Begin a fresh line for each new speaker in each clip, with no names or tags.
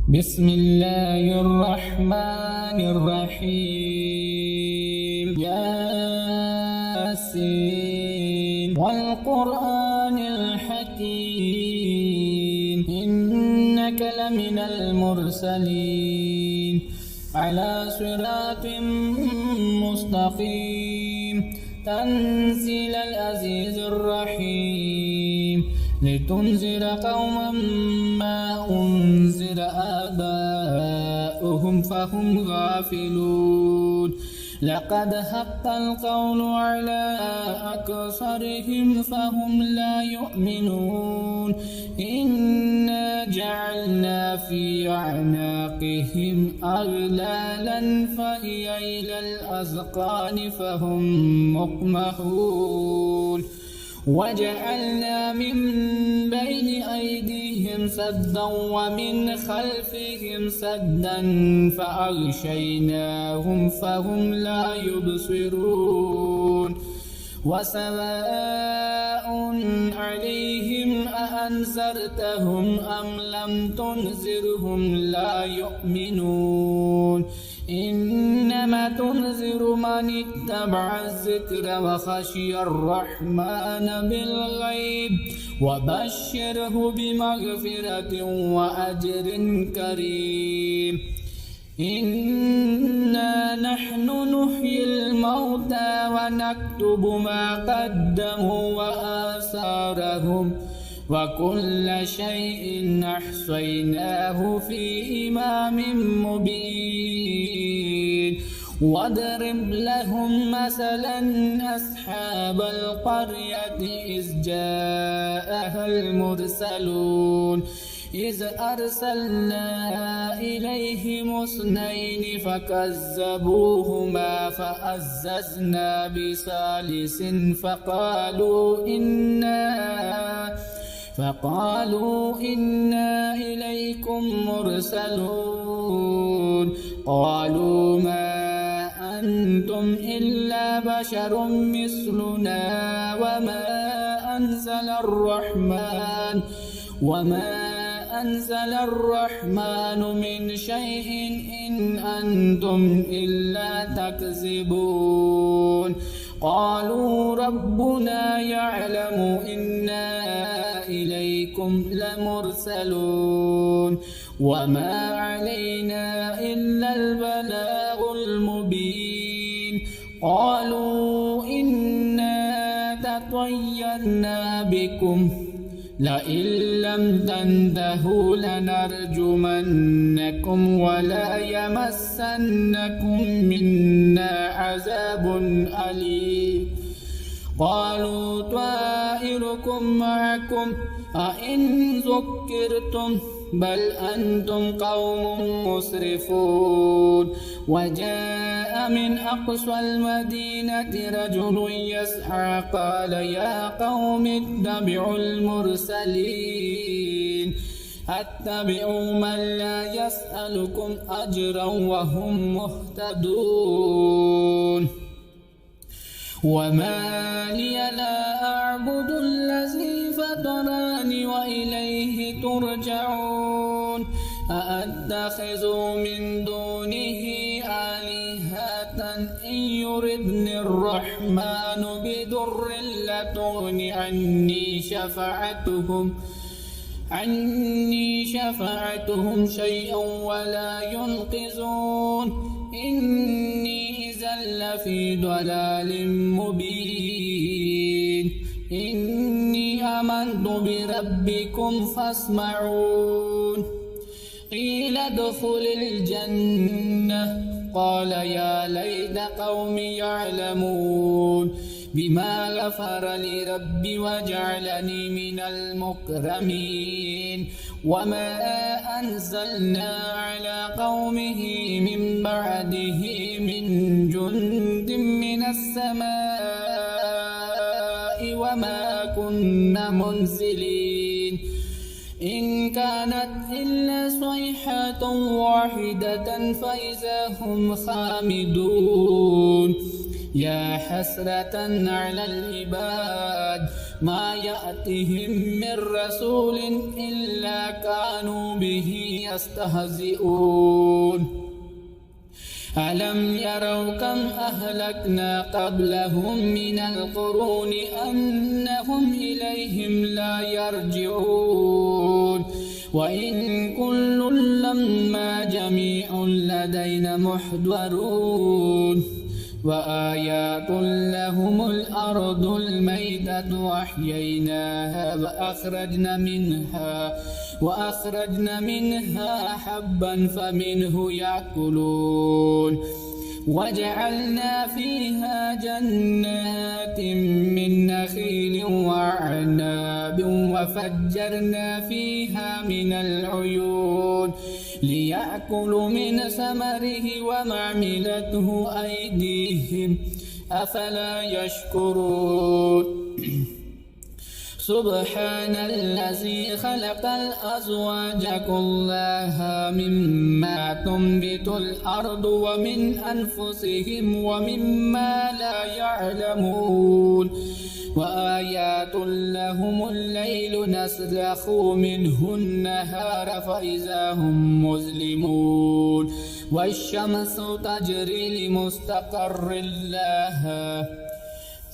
بسم الله الرحمن الرحيم ياسين والقرآن الحكيم إنك لمن المرسلين على صراط مستقيم تنزيل العزيز الرحيم لتنذر قوما ما أنذر آباؤهم فهم غافلون لقد حق القول على أكثرهم فهم لا يؤمنون إنا جعلنا في أعناقهم أغلالا فهي إلى الأذقان فهم مقمحون وجعلنا من بين أيديهم سدا ومن خلفهم سدا فأغشيناهم فهم لا يبصرون وسواء عليهم أأنذرتهم أم لم تنذرهم لا يؤمنون إنما تنذر من اتبع الذكر وخشي الرحمن بالغيب وبشره بمغفرة وأجر كريم إنا نحن نحيي الموتى ونكتب ما قدموا وآثارهم وكل شيء أحصيناه في إمام مبين واضرب لهم مثلا أصحاب القرية إذ جاءها المرسلون إذ أرسلنا إليهم اثنين فكذبوهما فعززنا بثالث فقالوا إنا إليكم مرسلون قالوا ما أنتم إلا بشر مثلنا وما أنزل الرحمن من شيء إن أنتم إلا تكذبون قالوا ربنا يعلم إنا إليكم لمرسلون وما علينا إلا البلاغ المبين قالوا إنا تطيرنا بكم لئن لم تنتهوا لنرجمنكم ولا يمسنكم منا عذاب أليم قالوا طائركم معكم أئن ذكرتم بل أنتم قوم مسرفون وجاء من أقصى المدينة رجل يسعى قال يا قوم اتبعوا المرسلين اتبعوا من لا يسألكم أجرا وهم مهتدون وما لي لا أعبد الذي فطرني وإليه ترجعون أأتخذ من دونه آلهة إن يردني الرحمن بضر لا تغن عني شفاعتهم شيئا ولا ينقذون إني إذا لفي ضلال مبين إني آمنت بربكم فاسمعون قيل ادخل الجنة قال يا ليت قومي يعلمون بما غفر لي ربي وجعلني من المكرمين وما أنزلنا على قومه من بعده من جند من السماء وما كنا منزلين إن كانت إلا صيحة واحدة فإذا هم خامدون يا حسرة على العباد ما يأتهم من رسول إلا كانوا به يستهزئون ألم يروا كم أهلكنا قبلهم من القرون أنهم إليهم لا يرجعون وإن كل لما جميع لدينا محضرون وآيات لهم الأرض الميتة وأحييناها وأخرجنا منها حبا فمنه يأكلون وجعلنا فيها جنات من نخيل وأعناب وفجرنا فيها من العيون ليأكلوا من ثمره وما عملته أيديهم أفلا يشكرون سبحان الذي خلق الأزواج كلها مما تنبت الأرض ومن أنفسهم ومما لا يعلمون وآيات لهم الليل نسلخ منه النهار فإذا هم مظلمون والشمس تجري لمستقر لها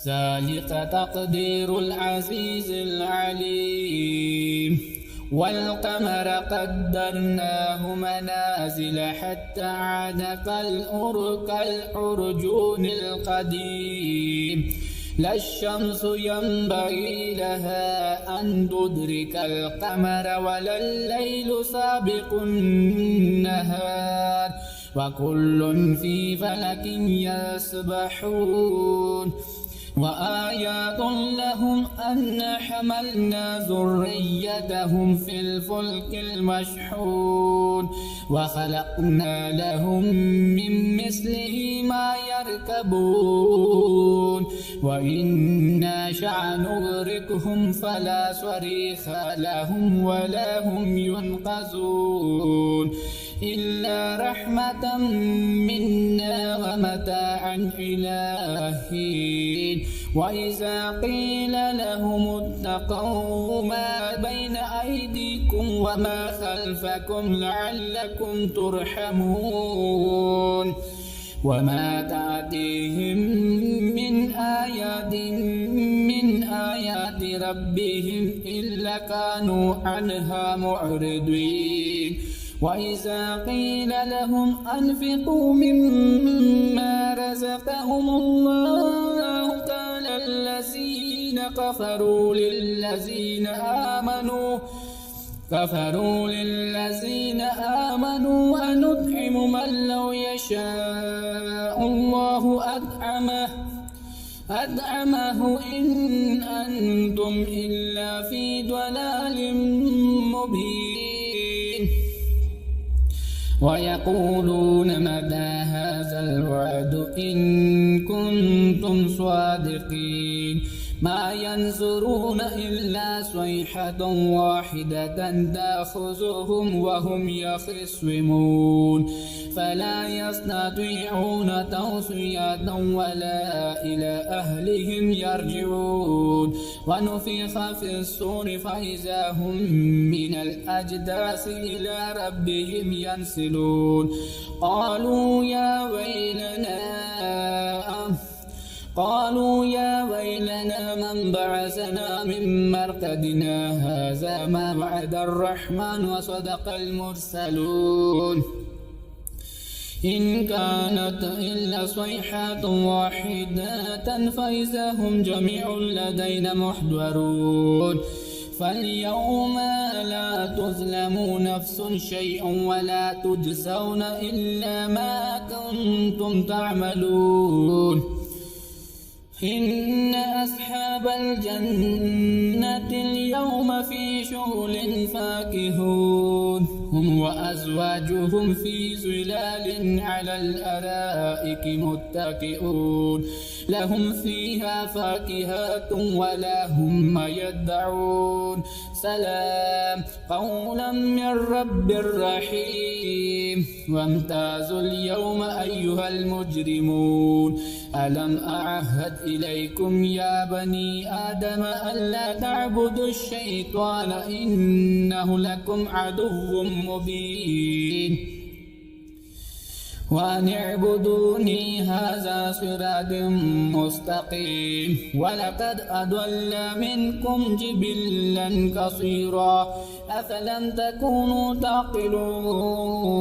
ذلك تقدير العزيز العليم والقمر قدرناه منازل حتى عاد كالأرجون القديم لا الشمس ينبغي لها أن تدرك القمر ولا الليل سابق النهار وكل في فلك يسبحون وآيات لهم أن حملنا ذريتهم في الفلك المشحون وخلقنا لهم من مثله ما يركبون وإن نشأ نغرقهم فلا صريخ لهم ولا هم ينقذون إلا رحمة منا ومتاعا إلى حين وإذا قيل لهم اتقوا ما بين أيديكم وما خلفكم لعلكم ترحمون وما تأتيهم من آيات ربهم إلا كانوا عنها معرضين وإذا قيل لهم أنفقوا مما رزقهم الله قال الذين كفروا للذين آمنوا أنطعم من لو يشاء الله أدعمه إن أنتم إلا في ضلال مبين ويقولون متى هذا الوعد إن كنتم صادقين ما ينظرون إلا صيحة واحدة تأخذهم وهم يخصمون فلا يستطيعون توصية ولا إلى أهلهم يرجعون ونفخ في الصور فإذا هم من الأجداث إلى ربهم ينسلون قالوا يا ويلنا من بعثنا من مرقدنا هذا ما وعد الرحمن وصدق المرسلون إن كانت إلا صيحة واحدة فإذا هم جميع لدينا محضرون فاليوم لا تظلم نفس شيئا ولا تجزون إلا ما كنتم تعملون إن أصحاب الجنة اليوم في شغل فاكهون هم وأزواجهم في ظلال على الأرائك متكئون لهم فيها فاكهة ولا هم يدعون سلام قولا من رب رحيم وامتازوا اليوم أيها المجرمون ألم أعهد إليكم يا بني آدم ألا تعبدوا الشيطان إنه لكم عدو مبين وأن اعبدوني هذا صراط مستقيم ولقد أضل منكم جبلا كثيرا أفلم تكونوا تعقلون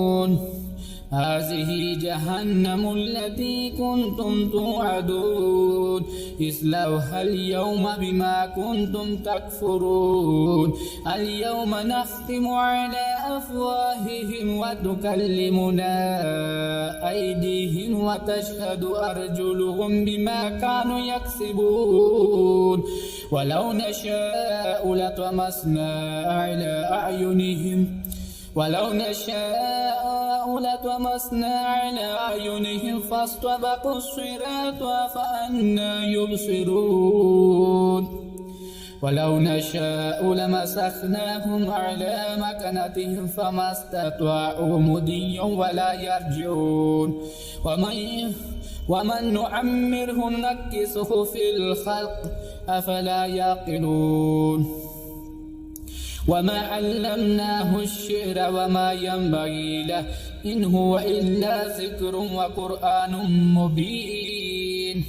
هذه جهنم التي كنتم توعدون اصلوها اليوم بما كنتم تكفرون اليوم نختم على أفواههم وتكلمنا أيديهم وتشهد أرجلهم بما كانوا يكسبون ولو نشاء لطمسنا على أعينهم فاستبقوا الصراط فأنى يبصرون ولو نشاء لمسخناهم على مكانتهم فما استطاعوا مضيا ولا يرجعون ومن نعمره نكسه في الخلق أفلا يعقلون وما علمناه الشعر وما ينبغي له إن هو إلا ذكر وقرآن مبين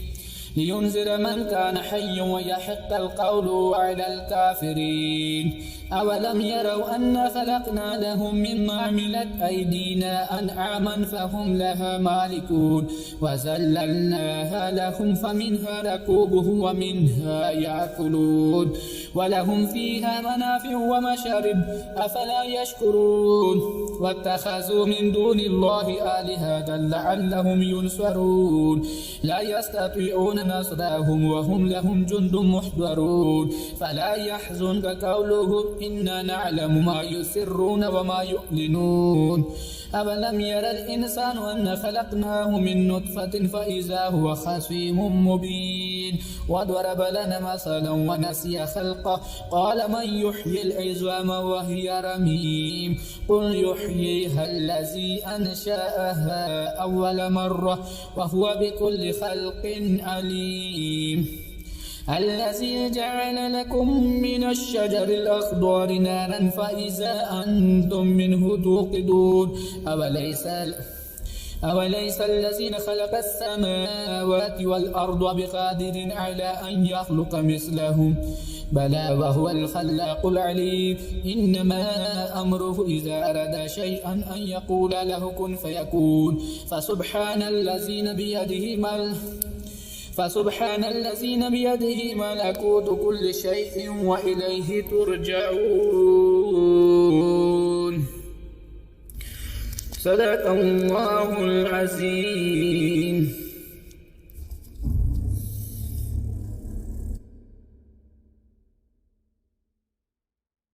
لينذر من كان حيا ويحق القول على الكافرين أولم يروا أن خلقنا لهم مما عملت أيدينا أنعاما فهم لها مالكون وذللناها لهم فمنها ركوبه ومنها يأكلون ولهم فيها منافع ومشارب أفلا يشكرون واتخذوا من دون الله آلهة لعلهم ينصرون لا يستطيعون نصرهم وهم لهم جند محضرون فلا يحزنك قولهم إنا نعلم ما يسرون وما يعلنون أولم ير الإنسان أن خلقناه من نطفة فإذا هو خصيم مبين وضرب لنا مثلا ونسي خلقه قال من يحيي العظام وهي رميم قل يحييها الذي أنشأها أول مرة وهو بكل خلق عليم الذي جعل لكم من الشجر الأخضر نارا فإذا أنتم منه توقدون أوليس الذين خلق السماوات والأرض بقادر على أن يخلق مثلهم بلى وهو الخلاق العليم إنما أمره إذا أراد شيئا أن يقول له كن فيكون فسبحان الذين بيده ملكوت كل شيء وإليه ترجعون صدق الله العظيم.